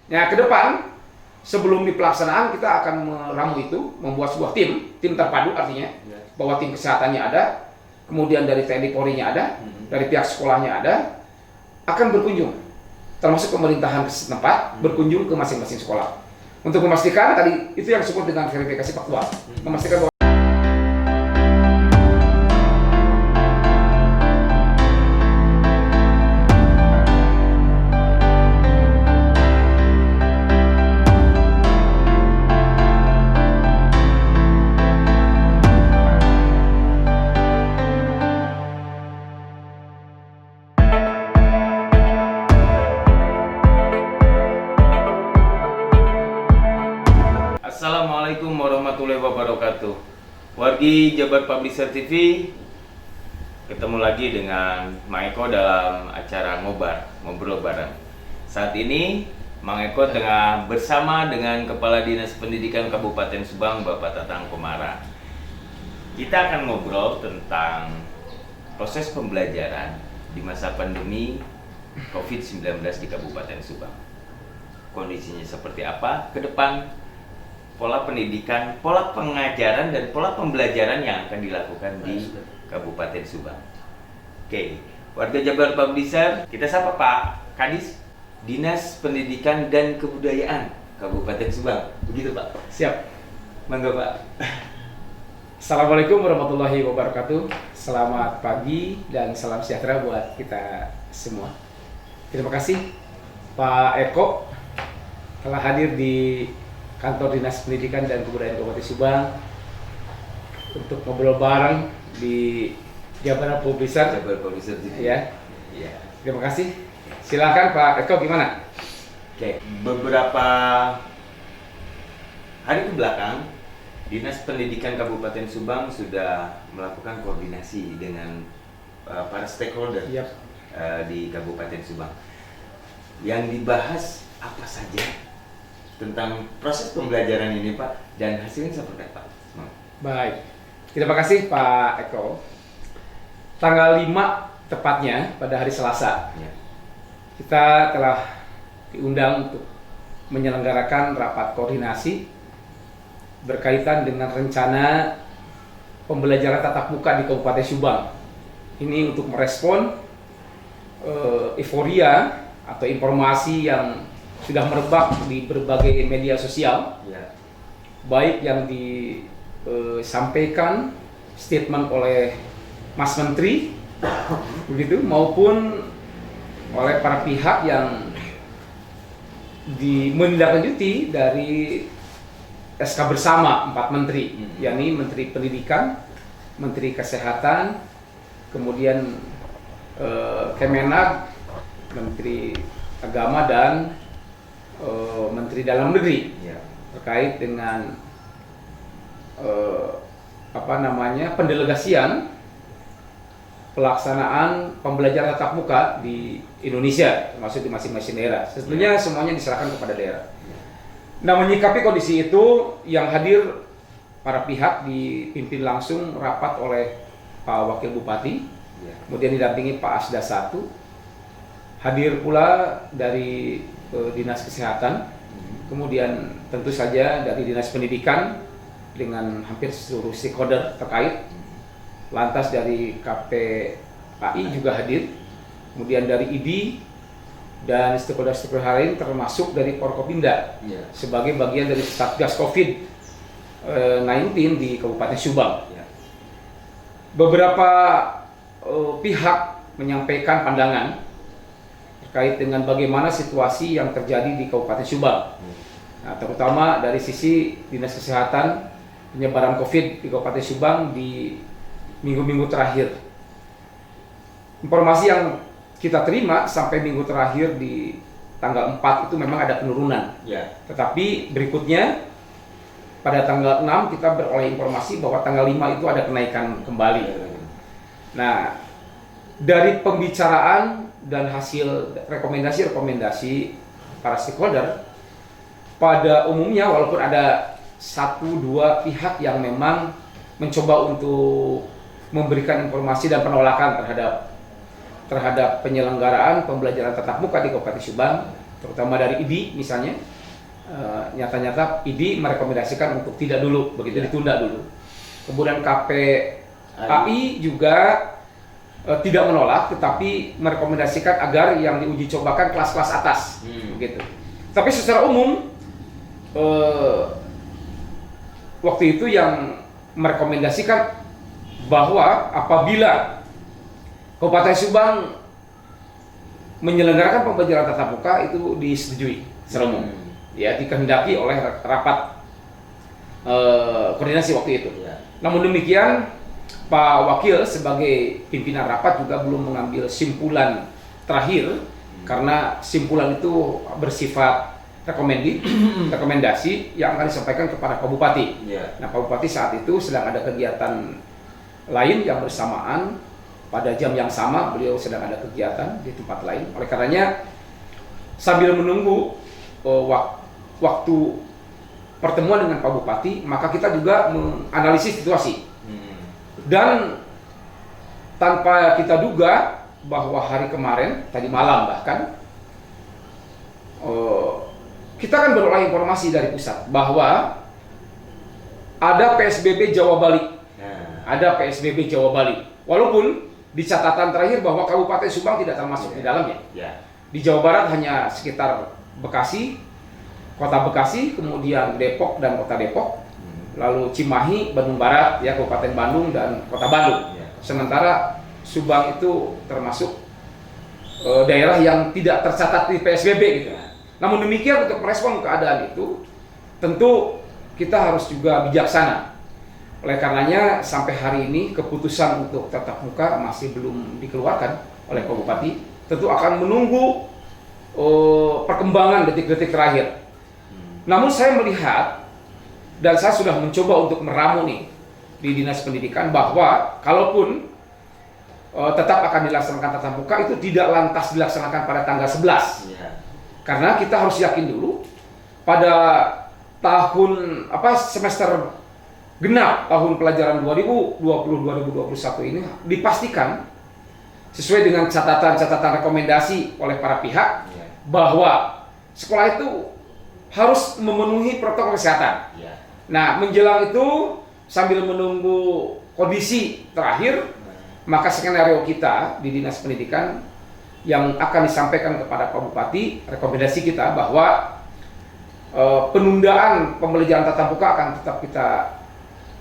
Nah, ke depan sebelum di pelaksanaan kita akan meramu itu, membuat sebuah tim terpadu artinya bahwa tim kesehatannya ada, kemudian dari TNI Polri-nya ada, dari pihak sekolahnya ada, akan berkunjung, termasuk pemerintahan setempat berkunjung ke masing-masing sekolah untuk memastikan tadi itu yang disebut dengan verifikasi faktual, memastikan bahwa Assalamualaikum warahmatullahi wabarakatuh. Wargi Jabar Publisher TV, ketemu lagi dengan Mang Eko dalam acara ngobrol bareng. Saat ini Mang Eko tengah bersama dengan Kepala Dinas Pendidikan Kabupaten Subang, Bapak Tatang Komara. Kita akan ngobrol tentang proses pembelajaran di masa pandemi COVID-19 di Kabupaten Subang. Kondisinya seperti apa ke depan, pola pendidikan, pola pengajaran, dan pola pembelajaran yang akan dilakukan di Kabupaten Subang. Oke, warga Jabar Publisher, kita sapa Pak Kadis, Dinas Pendidikan dan Kebudayaan Kabupaten Subang. Begitu Pak? siap. Mangga Pak. Assalamualaikum warahmatullahi wabarakatuh. Selamat pagi dan salam sejahtera buat kita semua. Terima kasih Pak Eko telah hadir di Kantor Dinas Pendidikan dan Kebudayaan Kabupaten Subang untuk ngobrol bareng di Jabar Publisher. Jabar Publisher TV. Ya. Iya. Terima kasih. Silakan Pak Eko, gimana? Oke, beberapa hari ke belakang Dinas Pendidikan Kabupaten Subang sudah melakukan koordinasi dengan para stakeholder Yap. di Kabupaten Subang. Yang dibahas apa saja tentang proses pembelajaran ini Pak, dan hasilnya seperti apa? Baik. Terima kasih Pak Eko. Tanggal 5 tepatnya pada hari Selasa, Ya. kita telah diundang untuk menyelenggarakan rapat koordinasi berkaitan dengan rencana pembelajaran tatap muka di Kabupaten Subang. Ini untuk merespon euforia atau informasi yang sudah merebak di berbagai media sosial, Ya. baik yang disampaikan statement oleh Mas Menteri begitu, maupun oleh para pihak yang menindaklanjuti dari SK bersama 4 menteri, yakni Menteri Pendidikan, Menteri Kesehatan, kemudian Kemenag, Menteri Agama, dan Menteri Dalam Negeri, Ya. terkait dengan pendelegasian pelaksanaan pembelajaran tatap muka di Indonesia, termasuk di masing-masing daerah. Sebetulnya semuanya diserahkan kepada daerah. Nah, menyikapi kondisi itu, yang hadir para pihak dipimpin langsung rapat oleh Pak Wakil Bupati, Ya. kemudian didampingi Pak Asda 1, hadir pula dari Dinas Kesehatan, kemudian tentu saja dari Dinas Pendidikan dengan hampir seluruh stakeholder terkait, lantas dari KPAI juga hadir, kemudian dari ID dan stakeholder-stakeholder lain termasuk dari Forkopimda Ya. sebagai bagian dari Satgas COVID-19 di Kabupaten Subang. Ya. Beberapa pihak menyampaikan pandangan terkait dengan bagaimana situasi yang terjadi di Kabupaten Subang. Nah, terutama dari sisi Dinas Kesehatan, penyebaran COVID di Kabupaten Subang di minggu-minggu terakhir. Informasi yang kita terima sampai minggu terakhir di tanggal 4 itu memang ada penurunan. Ya. Tetapi berikutnya pada tanggal 6 kita beroleh informasi bahwa tanggal 5 itu ada kenaikan kembali. Nah, dari pembicaraan dan hasil rekomendasi para stakeholder, pada umumnya walaupun ada 1-2 pihak yang memang mencoba untuk memberikan informasi dan penolakan terhadap penyelenggaraan pembelajaran tatap muka di Kabupaten Subang, terutama dari IDI misalnya, nyata-nyata IDI merekomendasikan untuk tidak dulu, begitu ditunda dulu. Kemudian KPAI juga tidak menolak, tetapi merekomendasikan agar yang diuji cobakan kelas-kelas atas, begitu. Tapi secara umum waktu itu yang merekomendasikan bahwa apabila Kabupaten Subang menyelenggarakan pembelajaran tatap muka itu disetujui secara umum, ya dikehendaki oleh rapat koordinasi waktu itu. Namun demikian Pak Wakil sebagai pimpinan rapat juga belum mengambil simpulan terakhir karena simpulan itu bersifat rekomendasi yang akan disampaikan kepada Pak Bupati. Nah, Pak Bupati saat itu sedang ada kegiatan lain yang bersamaan. Pada jam yang sama beliau sedang ada kegiatan di tempat lain. Oleh karenanya sambil menunggu waktu pertemuan dengan Pak Bupati, maka kita juga menganalisis situasi. Dan tanpa kita duga bahwa hari kemarin, tadi malam bahkan, kita kan beroleh informasi dari pusat bahwa ada PSBB Jawa Bali. Ada PSBB Jawa Bali. Walaupun di catatan terakhir bahwa Kabupaten Subang tidak termasuk di dalamnya. Di Jawa Barat hanya sekitar Bekasi, Kota Bekasi, kemudian Depok dan Kota Depok, lalu Cimahi, Bandung Barat, ya Kabupaten Bandung dan Kota Bandung. Sementara Subang itu termasuk daerah yang tidak tercatat di PSBB gitu. Namun demikian untuk merespon keadaan itu tentu kita harus juga bijaksana. Oleh karenanya sampai hari ini keputusan untuk tatap muka masih belum dikeluarkan oleh Pak Bupati. Tentu akan menunggu perkembangan detik-detik terakhir. Namun saya melihat dan saya sudah mencoba untuk meramu nih di Dinas Pendidikan bahwa kalaupun tetap akan dilaksanakan tatap muka itu tidak lantas dilaksanakan pada tanggal 11. Karena kita harus yakin dulu pada tahun semester genap tahun pelajaran 2020-2021 ini dipastikan sesuai dengan catatan-catatan rekomendasi oleh para pihak bahwa sekolah itu harus memenuhi protokol kesehatan. Nah, menjelang itu sambil menunggu kondisi terakhir, maka skenario kita di Dinas Pendidikan yang akan disampaikan kepada Pak Bupati, rekomendasi kita bahwa penundaan pembelajaran tatap muka akan tetap kita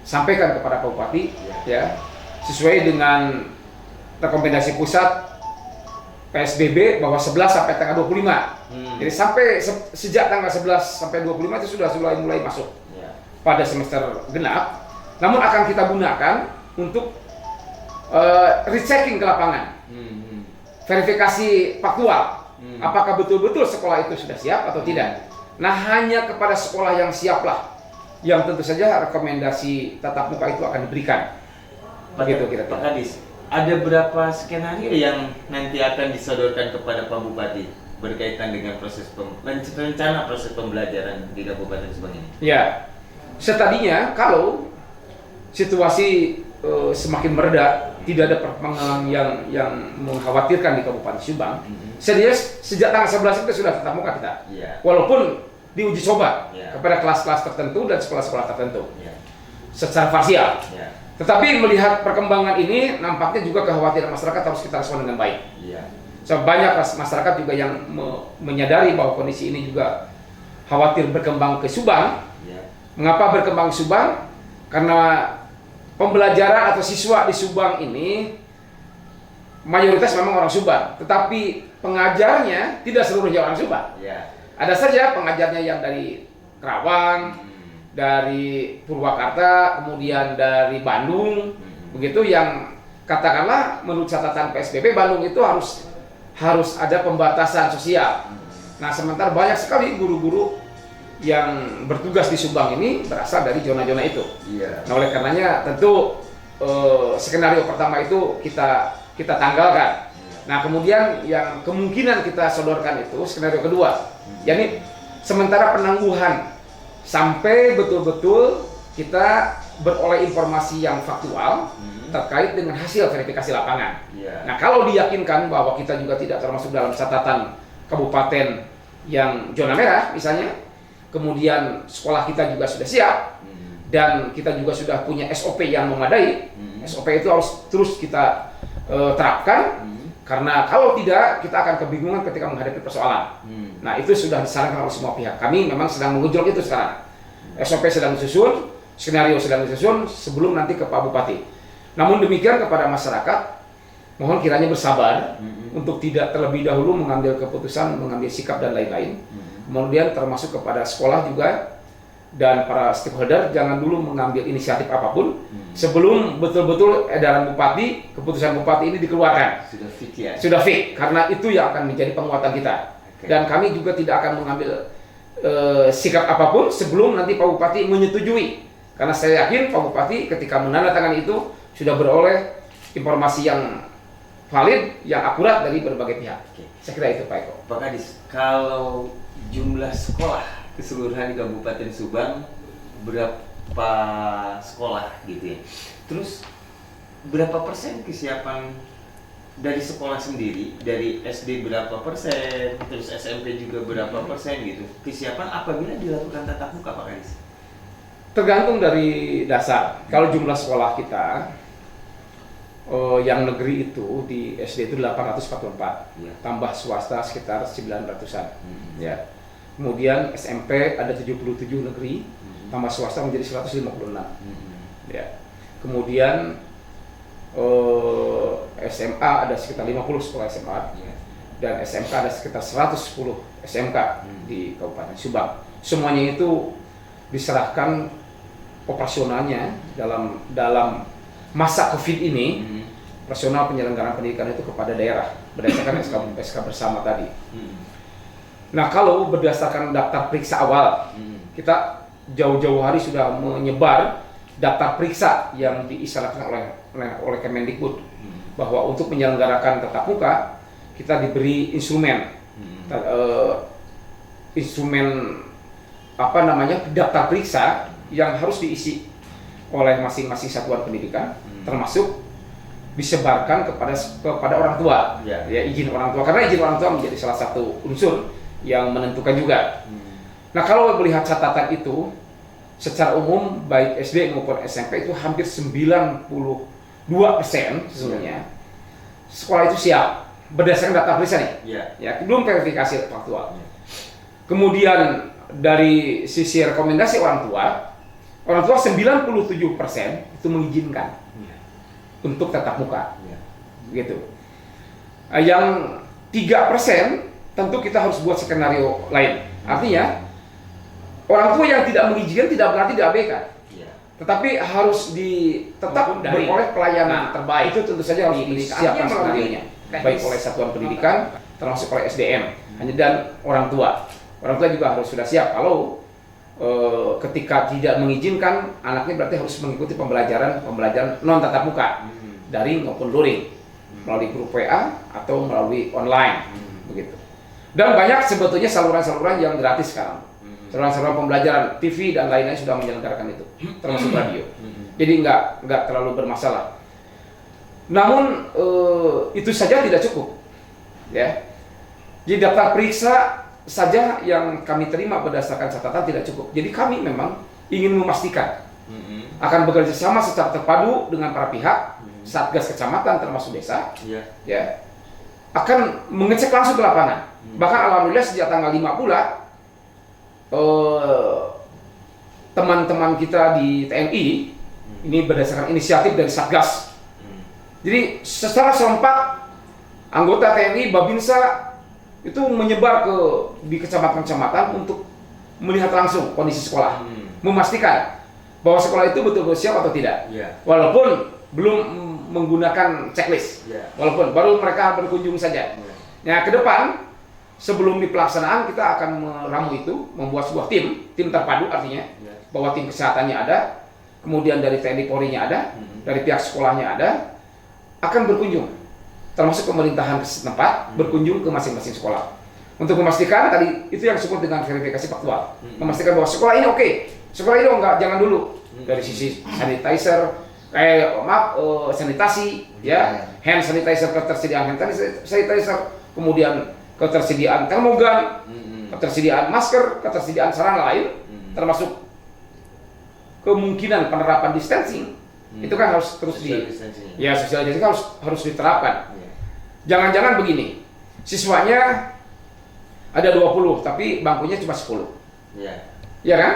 sampaikan kepada Pak Bupati, ya, sesuai dengan rekomendasi pusat PSBB bahwa 11 sampai tanggal 25. Jadi sejak tanggal 11 sampai 25 itu sudah mulai masuk pada semester genap. Namun akan kita gunakan untuk rechecking ke lapangan, verifikasi faktual, apakah betul-betul sekolah itu sudah siap atau tidak. Nah, hanya kepada sekolah yang siaplah yang tentu saja rekomendasi tatap muka itu akan diberikan. Begitu kira-kira. Pak Kadis, ada berapa skenario yang nanti akan disodorkan kepada Pak Bupati berkaitan dengan rencana proses pembelajaran di Kabupaten Subang ini? Ya, setadinya kalau situasi semakin mereda, tidak ada perkembangan yang mengkhawatirkan di Kabupaten Subang, sejak tanggal 11 itu sudah tatap muka kita. Walaupun diuji coba kepada kelas-kelas tertentu dan sekolah-sekolah tertentu secara parsial. Tetapi melihat perkembangan ini nampaknya juga kekhawatiran masyarakat harus kita respon dengan baik. So, banyak masyarakat juga yang menyadari bahwa kondisi ini juga khawatir berkembang ke Subang. Mengapa berkembang ke Subang? Karena pembelajaran atau siswa di Subang ini mayoritas memang orang Subang, tetapi pengajarnya tidak seluruhnya orang Subang. Ada saja pengajarnya yang dari Kerawang, dari Purwakarta, kemudian dari Bandung, begitu yang katakanlah menurut catatan PSBB Bandung itu harus ada pembatasan sosial. Nah, sementara banyak sekali guru-guru yang bertugas di Subang ini berasal dari zona-zona itu. Nah, oleh karenanya tentu skenario pertama itu kita tanggalkan. Nah, kemudian yang kemungkinan kita sodorkan itu skenario kedua, yakni sementara penangguhan sampai betul-betul kita beroleh informasi yang faktual terkait dengan hasil verifikasi lapangan. Nah, kalau diyakinkan bahwa kita juga tidak termasuk dalam catatan kabupaten yang zona merah misalnya, kemudian sekolah kita juga sudah siap, dan kita juga sudah punya SOP yang memadai. SOP itu harus terus kita terapkan, karena kalau tidak kita akan kebingungan ketika menghadapi persoalan. Nah, itu sudah disarankan oleh semua pihak. Kami memang sedang mengejut itu sekarang. SOP sedang disusun, skenario sedang disusun sebelum nanti ke Pak Bupati. Namun demikian kepada masyarakat, mohon kiranya bersabar untuk tidak terlebih dahulu mengambil keputusan, mengambil sikap dan lain-lain. Kemudian termasuk kepada sekolah juga dan para stakeholder, jangan dulu mengambil inisiatif apapun sebelum betul-betul edaran Bupati, keputusan Bupati ini dikeluarkan. Sudah fix ya? Sudah fix, karena itu yang akan menjadi penguatan kita. Dan kami juga tidak akan mengambil sikap apapun sebelum nanti Pak Bupati menyetujui. Karena saya yakin Pak Bupati ketika menandatangani itu sudah beroleh informasi yang valid, yang akurat dari berbagai pihak. Saya kira itu Pak Eko. Pak Kadis, kalau jumlah sekolah keseluruhan di Kabupaten Subang berapa sekolah gitu ya? Terus berapa persen kesiapan dari sekolah sendiri, dari SD berapa persen, terus SMP juga berapa persen gitu? Kesiapan apabila dilakukan tatap muka, Pak Kadis? Tergantung dari dasar. Kalau jumlah sekolah kita yang negeri itu di SD itu 844, tambah swasta sekitar 900-an. Ya. Kemudian SMP ada 77 negeri, tambah swasta menjadi 156. Ya. Kemudian SMA ada sekitar 50 sekolah SMA, dan SMK ada sekitar 110 SMK di Kabupaten Subang. Semuanya itu diserahkan operasionalnya dalam masa COVID ini, operasional penyelenggaraan pendidikan itu kepada daerah berdasarkan SK bersama tadi. Nah, kalau berdasarkan daftar periksa awal, kita jauh-jauh hari sudah menyebar daftar periksa yang diisyaratkan oleh Kemendikbud, bahwa untuk menyelenggarakan tatap muka kita diberi instrumen daftar periksa yang harus diisi oleh masing-masing satuan pendidikan, termasuk disebarkan kepada orang tua, ya izin orang tua, karena izin orang tua menjadi salah satu unsur yang menentukan juga. Nah, kalau melihat catatan itu, secara umum baik SD maupun SMP itu hampir 92% sesungguhnya sekolah itu siap berdasarkan data periksa nih. Ya, belum verifikasi faktual. Kemudian dari sisi rekomendasi orang tua 97% itu mengizinkan untuk tatap muka. Gitu. Yang 3% tentu kita harus buat skenario lain. Artinya orang tua yang tidak mengizinkan tidak berarti diabaikan, tetapi harus tetap beroleh pelayanan terbaik. Itu tentu saja harus disiapkan skenario-nya, baik oleh satuan pendidikan, termasuk oleh SDM, dan orang tua. Orang tua juga harus sudah siap kalau ketika tidak mengizinkan anaknya berarti harus mengikuti pembelajaran non tatap muka, daring maupun luring, melalui grup WA atau melalui online, begitu. Dan banyak sebetulnya saluran-saluran yang gratis sekarang. Saluran-saluran pembelajaran, TV dan lainnya sudah menyelenggarakan itu, termasuk radio. Jadi nggak terlalu bermasalah. Namun itu saja tidak cukup, ya. Jadi daftar periksa saja yang kami terima berdasarkan catatan tidak cukup. Jadi kami memang ingin memastikan akan bekerja sama secara terpadu dengan para pihak, Satgas Kecamatan termasuk desa, ya, akan mengecek langsung ke lapangan. Bahkan alhamdulillah sejak tanggal 5 pula teman-teman kita di TNI ini berdasarkan inisiatif dari Satgas. Jadi secara serempak anggota TNI, Babinsa itu menyebar di kecamatan-kecamatan untuk melihat langsung kondisi sekolah, memastikan bahwa sekolah itu betul-betul siap atau tidak. Walaupun belum menggunakan checklist, walaupun baru mereka berkunjung saja. Nah, ke depan sebelum di pelaksanaan kita akan meramu itu, membuat sebuah tim terpadu, artinya bahwa tim kesehatannya ada, kemudian dari TNI Polri-nya ada, dari pihak sekolahnya ada, akan berkunjung, termasuk pemerintahan setempat berkunjung ke masing-masing sekolah untuk memastikan tadi itu yang disebut dengan verifikasi faktual, memastikan bahwa sekolah ini oke, sekolah ini enggak, jangan dulu dari sisi sanitizer, sanitasi, ya, hand sanitizer, ketersediaan hand sanitizer, kemudian ketersediaan termogan, ketersediaan masker, ketersediaan sarana lain, termasuk kemungkinan penerapan distancing, itu kan harus terus social distancing harus diterapkan. Jangan-jangan begini, siswanya ada 20 tapi bangkunya cuma 10. Ya kan?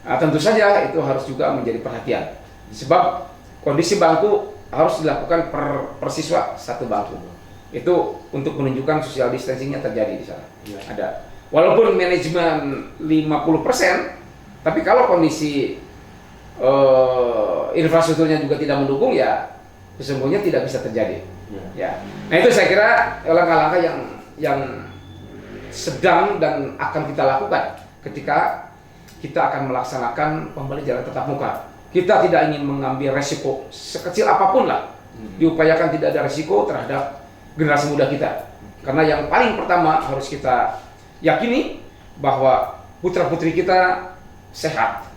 Nah, tentu saja itu harus juga menjadi perhatian. Sebab kondisi bangku harus dilakukan per siswa satu bangku. Itu untuk menunjukkan social distancingnya terjadi di sana. Ada. Walaupun manajemen 50%, tapi kalau kondisi infrastrukturnya juga tidak mendukung, ya sesungguhnya tidak bisa terjadi. Ya. Nah itu saya kira langkah-langkah yang sedang dan akan kita lakukan ketika kita akan melaksanakan pembelajaran tatap muka. Kita tidak ingin mengambil resiko sekecil apapun lah. Diupayakan tidak ada resiko terhadap generasi muda kita. Karena yang paling pertama harus kita yakini bahwa putra-putri kita sehat.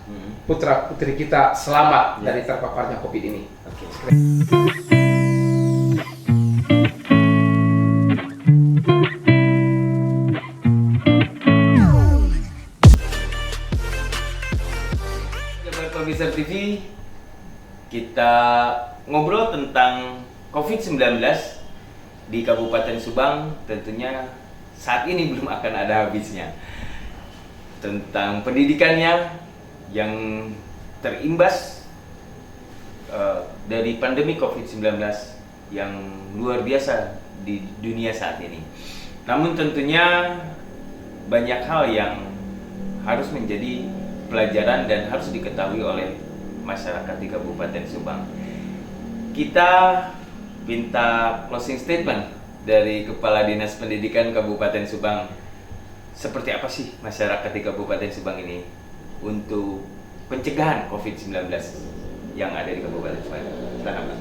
Putra-putri kita selamat dari terpaparnya COVID ini. Jabar Publisher TV, kita ngobrol tentang COVID-19 di Kabupaten Subang. Tentunya saat ini belum akan ada habisnya. Tentang pendidikannya yang terimbas dari pandemi COVID-19 yang luar biasa di dunia saat ini. Namun tentunya banyak hal yang harus menjadi pelajaran dan harus diketahui oleh masyarakat di Kabupaten Subang. Kita minta closing statement dari Kepala Dinas Pendidikan Kabupaten Subang. Seperti apa sih masyarakat di Kabupaten Subang ini untuk pencegahan COVID-19 yang ada di Kabupaten Subang? Silakan, Pak.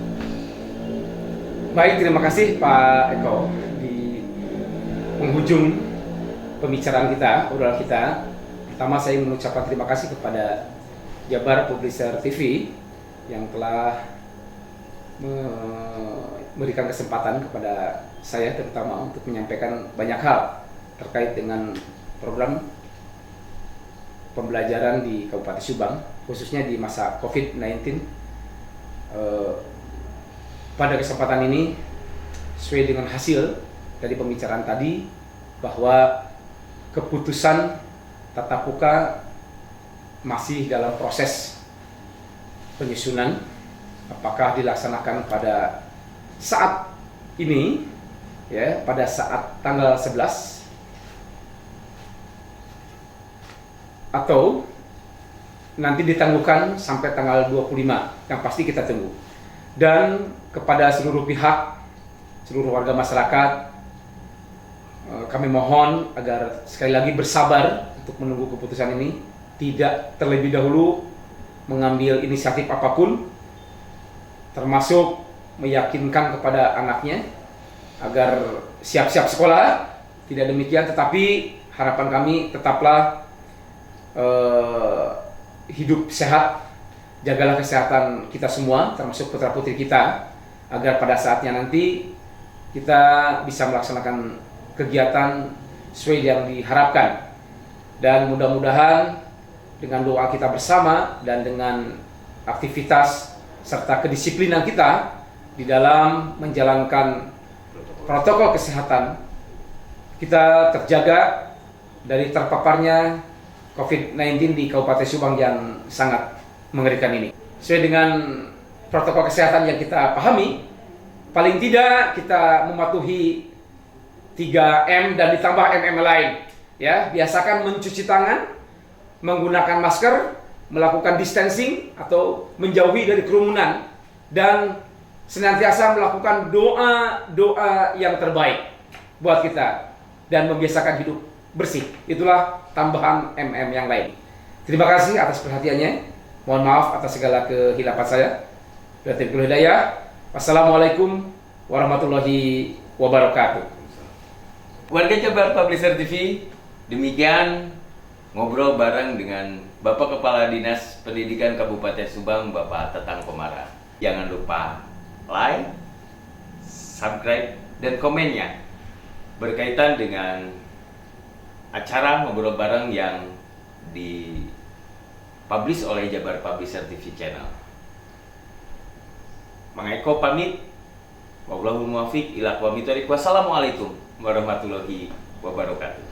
Baik, terima kasih Pak Eko. Di penghujung pembicaraan kita, obrolan kita, pertama saya mengucapkan terima kasih kepada Jabar Publisher TV yang telah memberikan kesempatan kepada saya terutama untuk menyampaikan banyak hal terkait dengan program pembelajaran di Kabupaten Subang, khususnya di masa COVID-19. Pada kesempatan ini, sesuai dengan hasil dari pembicaraan tadi, bahwa keputusan tatap muka masih dalam proses penyusunan. Apakah dilaksanakan pada saat ini, ya, pada saat tanggal 11, atau nanti ditangguhkan sampai tanggal 25, yang pasti kita tunggu. Dan kepada seluruh pihak, seluruh warga masyarakat, kami mohon agar sekali lagi bersabar untuk menunggu keputusan ini, tidak terlebih dahulu mengambil inisiatif apapun, termasuk meyakinkan kepada anaknya agar siap-siap sekolah. Tidak demikian, tetapi harapan kami tetaplah hidup sehat, jagalah kesehatan kita semua, termasuk putra-putri kita, agar pada saatnya nanti kita bisa melaksanakan kegiatan sesuai yang diharapkan. Dan mudah-mudahan dengan doa kita bersama dan dengan aktivitas serta kedisiplinan kita di dalam menjalankan protokol kesehatan, kita terjaga dari terpaparnya COVID-19 di Kabupaten Subang yang sangat mengerikan ini. Sesuai dengan protokol kesehatan yang kita pahami, paling tidak kita mematuhi 3M dan ditambah MM lain. Ya, biasakan mencuci tangan, menggunakan masker, melakukan distancing atau menjauhi dari kerumunan, dan senantiasa melakukan doa yang terbaik buat kita dan membiasakan hidup bersih. Itulah tambahan MM yang lain. Terima kasih atas perhatiannya. Mohon maaf atas segala kehilapan saya. Wabillahi hidayah. Wassalamualaikum warahmatullahi wabarakatuh. Warga Jabar Publisher TV, demikian ngobrol bareng dengan Bapak Kepala Dinas Pendidikan Kabupaten Subang, Bapak Tatang Komara. Jangan lupa like, subscribe, dan komennya berkaitan dengan acara ngobrol bareng yang dipublish oleh Jabar Publisher TV Channel. Mang Eko pamit. Wallahul muwaffiq ila aqwamit thoriq. Wassalamualaikum warahmatullahi wabarakatuh.